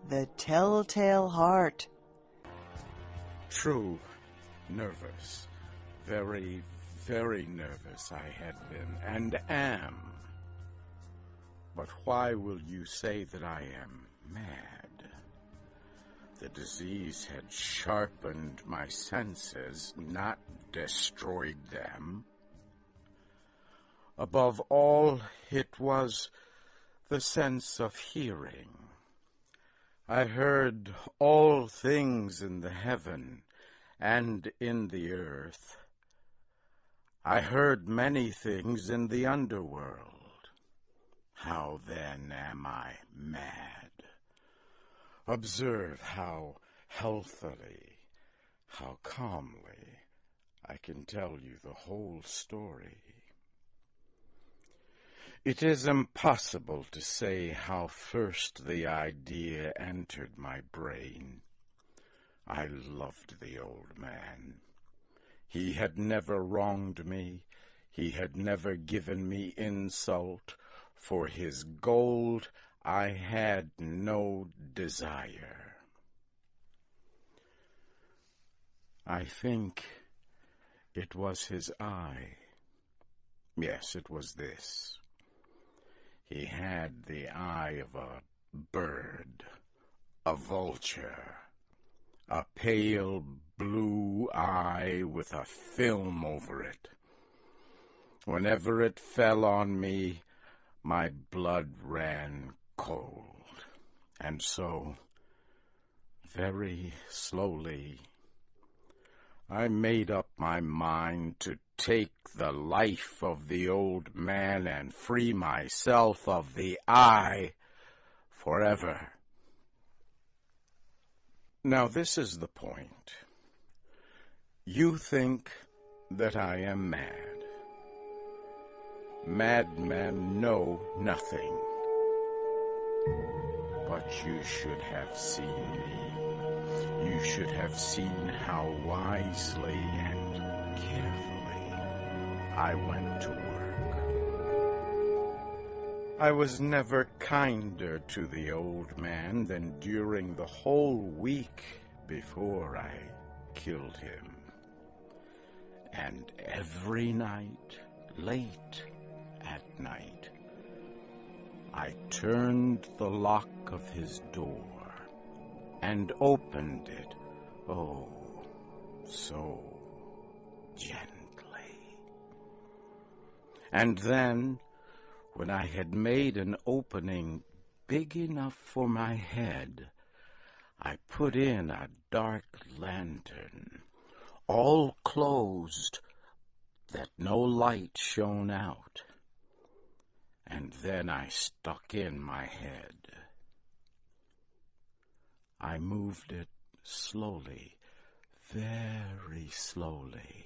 The Telltale Heart. True, nervous. Very, very nervous I had been, and am. But why will you say that I am mad? The disease had sharpened my senses, not destroyed them. Above all, it was the sense of hearing. I heard all things in the heaven and in the earth. I heard many things in the underworld. How then am I mad? Observe how healthily, how calmly I can tell you the whole story. It is impossible to say how first the idea entered my brain. I loved the old man. He had never wronged me. He had never given me insult. For his gold I had no desire. I think it was his eye. Yes, it was this. He had the eye of a bird, a vulture, a pale blue eye with a film over it. Whenever it fell on me, my blood ran cold, and so, very slowly, I made up my mind to take the life of the old man and free myself of the eye forever. Now this is the point. You think that I am mad. Madmen know nothing. But you should have seen me. You should have seen how wisely and carefully I went to work. I was never kinder to the old man than during the whole week before I killed him. And every night, late at night, I turned the lock of his door and opened it, oh, so gently. And then, when I had made an opening big enough for my head, I put in a dark lantern, all closed, that no light shone out. And then I stuck in my head. I moved it slowly, very slowly,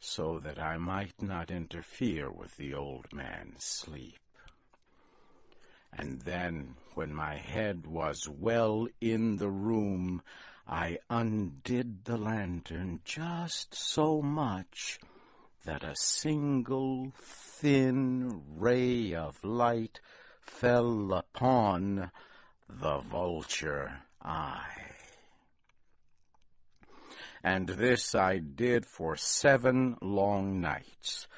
so that I might not interfere with the old man's sleep. And then, when my head was well in the room, I undid the lantern just so much that a single thin ray of light fell upon the vulture eye. And this I did for 7 long nights,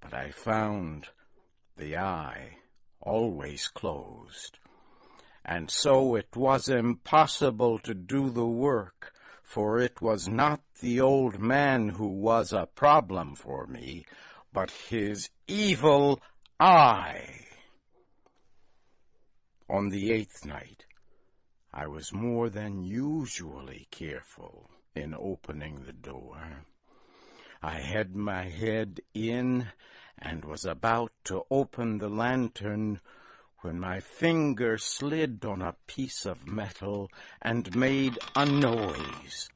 but I found the eye always closed, and so it was impossible to do the work, for it was not the old man who was a problem for me, but his evil eye. On the 8th night, I was more than usually careful in opening the door. I had my head in and was about to open the lantern when my finger slid on a piece of metal and made a noise.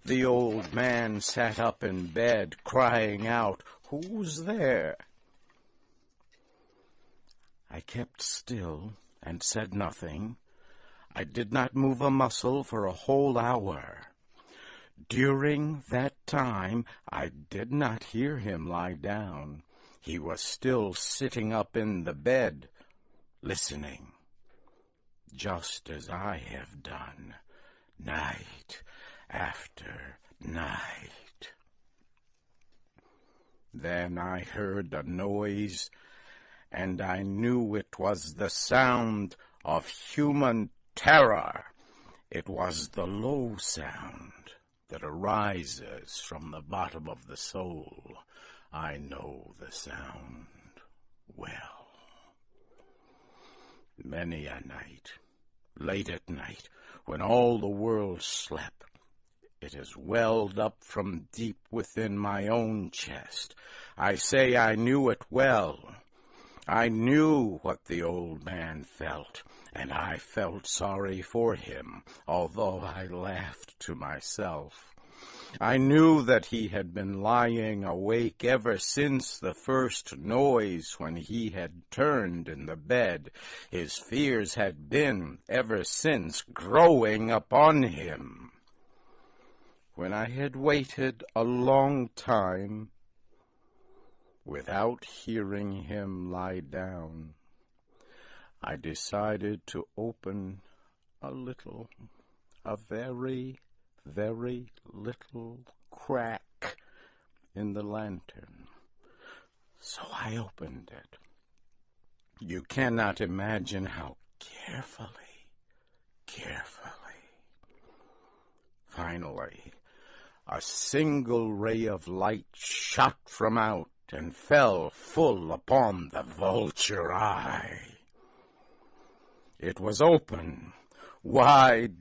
The old man sat up in bed, crying out, "Who's there?" I kept still and said nothing. I did not move a muscle for a whole hour. During that time, I did not hear him lie down. He was still sitting up in the bed, listening. just as I have done, night after night. Then I heard a noise, and I knew it was the sound of human terror. It was the low sound that arises from the bottom of the soul. I know the sound well. Many a night, late at night, when all the world slept, it has welled up from deep within my own chest. I say I knew it well. I knew what the old man felt, and I felt sorry for him, although I laughed to myself. I knew that he had been lying awake ever since the first noise when he had turned in the bed. His fears had been, ever since, growing upon him. When I had waited a long time without hearing him lie down, I decided to open a very, very little crack in the lantern. So I opened it. You cannot imagine how carefully. Finally, a single ray of light shot from out and fell full upon the vulture eye. It was open, wide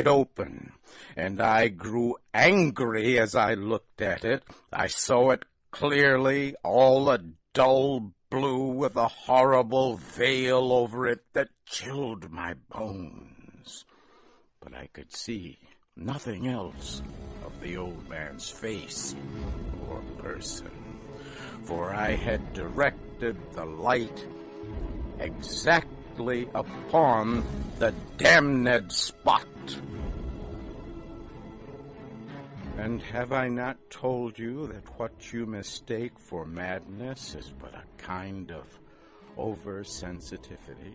open, and I grew angry as I looked at it. I saw it clearly, all a dull blue with a horrible veil over it that chilled my bones. But I could see nothing else of the old man's face or person, for I had directed the light exactly upon the damned spot. And have I not told you that what you mistake for madness is but a kind of oversensitivity?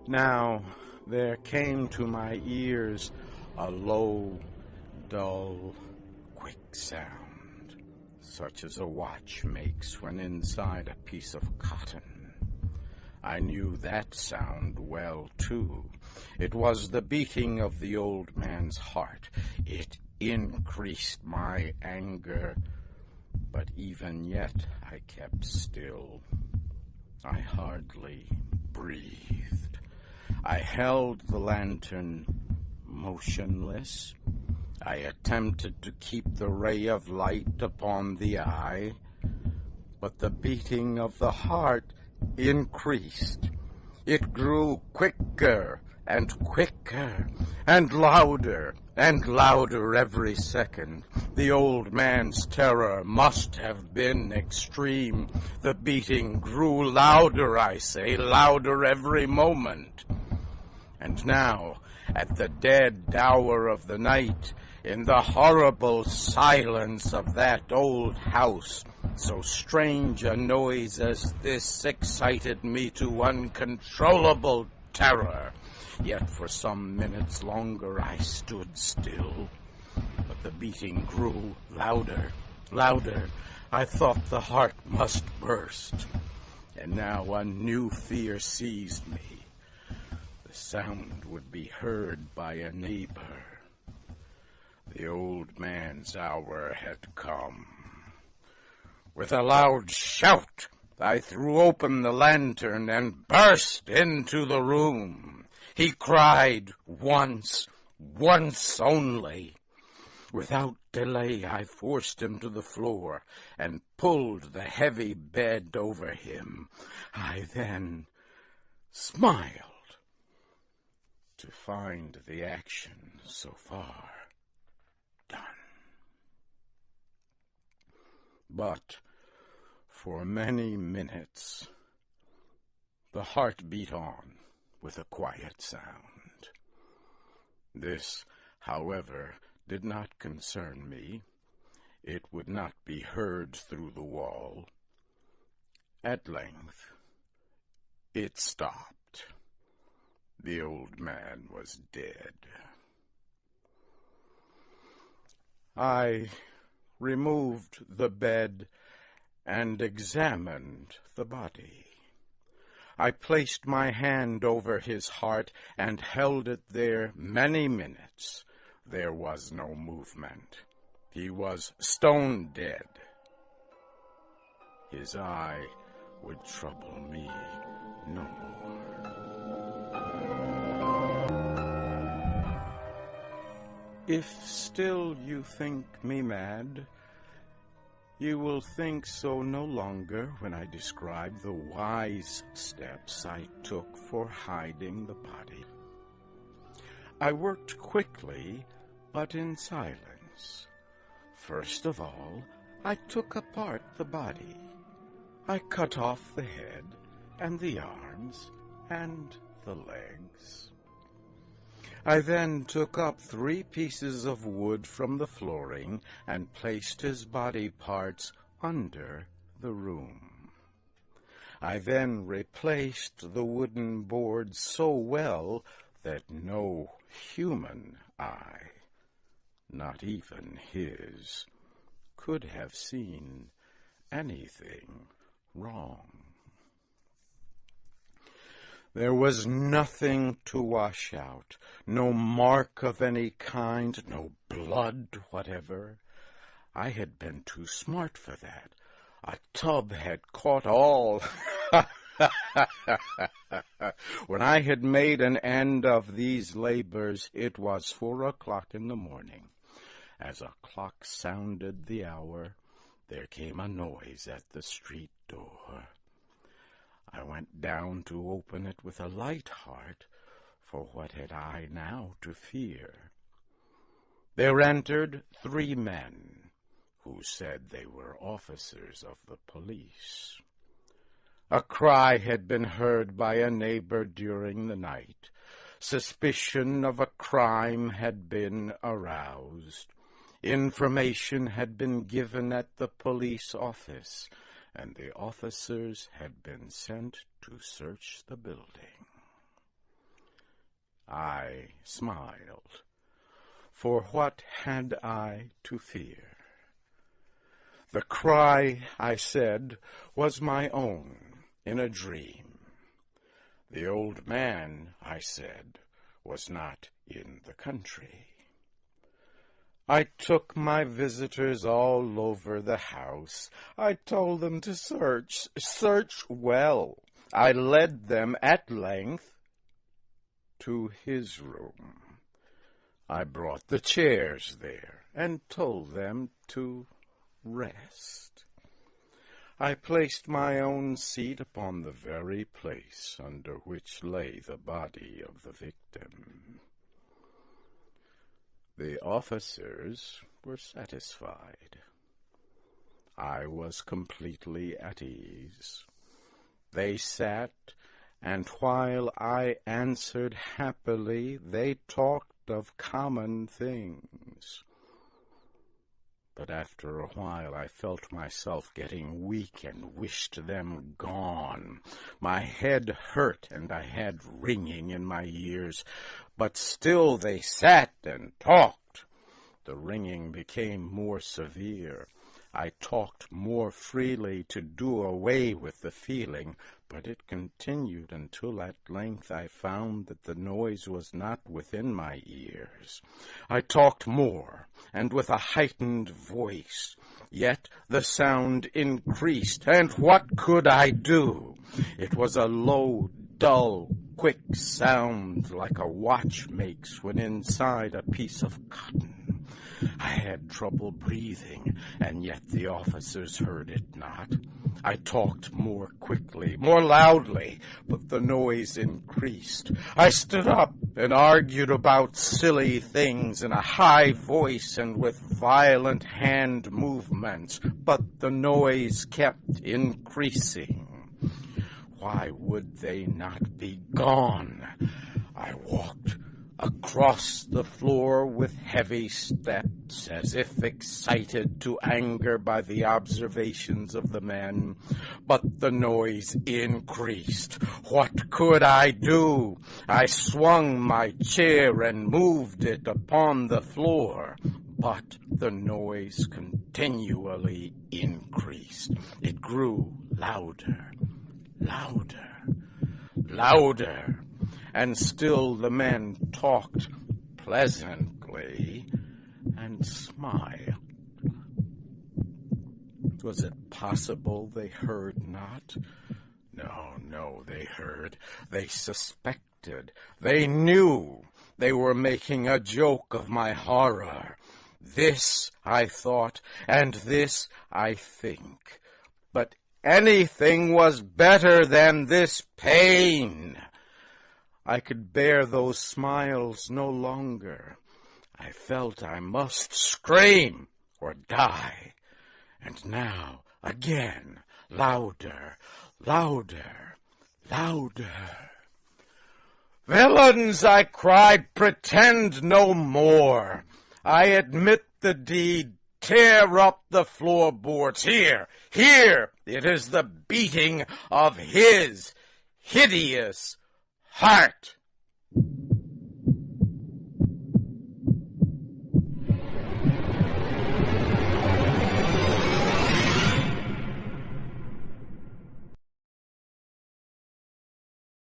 Now there came to my ears a low, dull, quick sound, such as a watch makes when inside a piece of cotton. I knew that sound well, too. It was the beating of the old man's heart. It increased my anger, but even yet I kept still. I hardly breathed. I held the lantern motionless. I attempted to keep the ray of light upon the eye, but the beating of the heart increased. It grew quicker and quicker, and louder every second. The old man's terror must have been extreme. The beating grew louder, I say, louder every moment. And now, at the dead hour of the night, in the horrible silence of that old house, so strange a noise as this excited me to uncontrollable terror. Yet for some minutes longer I stood still, but the beating grew louder. I thought the heart must burst, and now a new fear seized me. The sound would be heard by a neighbor. The old man's hour had come. With a loud shout, I threw open the lantern and burst into the room. He cried once only. Without delay, I forced him to the floor and pulled the heavy bed over him. I then smiled to find the action so far done. But for many minutes the heart beat on with a quiet sound. This, however, did not concern me. It would not be heard through the wall. At length it stopped. The old man was dead. I removed the bed and examined the body. I placed my hand over his heart and held it there many minutes. There was no movement. He was stone dead. His eye would trouble me no more. If still you think me mad, you will think so no longer when I describe the wise steps I took for hiding the body. I worked quickly, but in silence. First of all, I took apart the body. I cut off the head and the arms and the legs. I then took up 3 pieces of wood from the flooring and placed his body parts under the room. I then replaced the wooden boards so well that no human eye, not even his, could have seen anything wrong. There was nothing to wash out, no mark of any kind, no blood whatever. I had been too smart for that. A tub had caught all. When I had made an end of these labors, it was 4 o'clock in the morning. As a clock sounded the hour, there came a noise at the street door. I went down to open it with a light heart, for what had I now to fear? There entered 3 men, who said they were officers of the police. A cry had been heard by a neighbor during the night. Suspicion of a crime had been aroused. Information had been given at the police office, and the officers had been sent to search the building. I smiled, for what had I to fear? The cry, I said, was my own in a dream. The old man, I said, was not in the country. I took my visitors all over the house. I told them to search well. I led them at length to his room. I brought the chairs there and told them to rest. I placed my own seat upon the very place under which lay the body of the victim. The officers were satisfied. I was completely at ease. They sat, and while I answered happily, they talked of common things. But after a while I felt myself getting weak and wished them gone. My head hurt, and I had ringing in my ears, but still they sat and talked. The ringing became more severe. I talked more freely to do away with the feeling, but it continued until at length I found that the noise was not within my ears. I talked more, and with a heightened voice, yet the sound increased, and what could I do? It was a low, dull, quick sound like a watch makes when inside a piece of cotton. I had trouble breathing, and yet the officers heard it not. I talked more quickly, more loudly, but the noise increased. I stood up and argued about silly things in a high voice and with violent hand movements, but the noise kept increasing. Why would they not be gone? I walked across the floor with heavy steps, as if excited to anger by the observations of the men. But the noise increased. What could I do? I swung my chair and moved it upon the floor. But the noise continually increased. It grew louder, louder, louder, and still the men talked pleasantly and smiled. Was it possible they heard not? No, they heard. They suspected. They knew. They were making a joke of my horror. This I thought, and this I think. But anything was better than this pain. I could bear those smiles no longer. I felt I must scream or die. And now, again, louder, louder, louder. "Villains," I cried, "pretend no more. I admit the deed. Tear up the floorboards. Here, it is the beating of his hideous heart."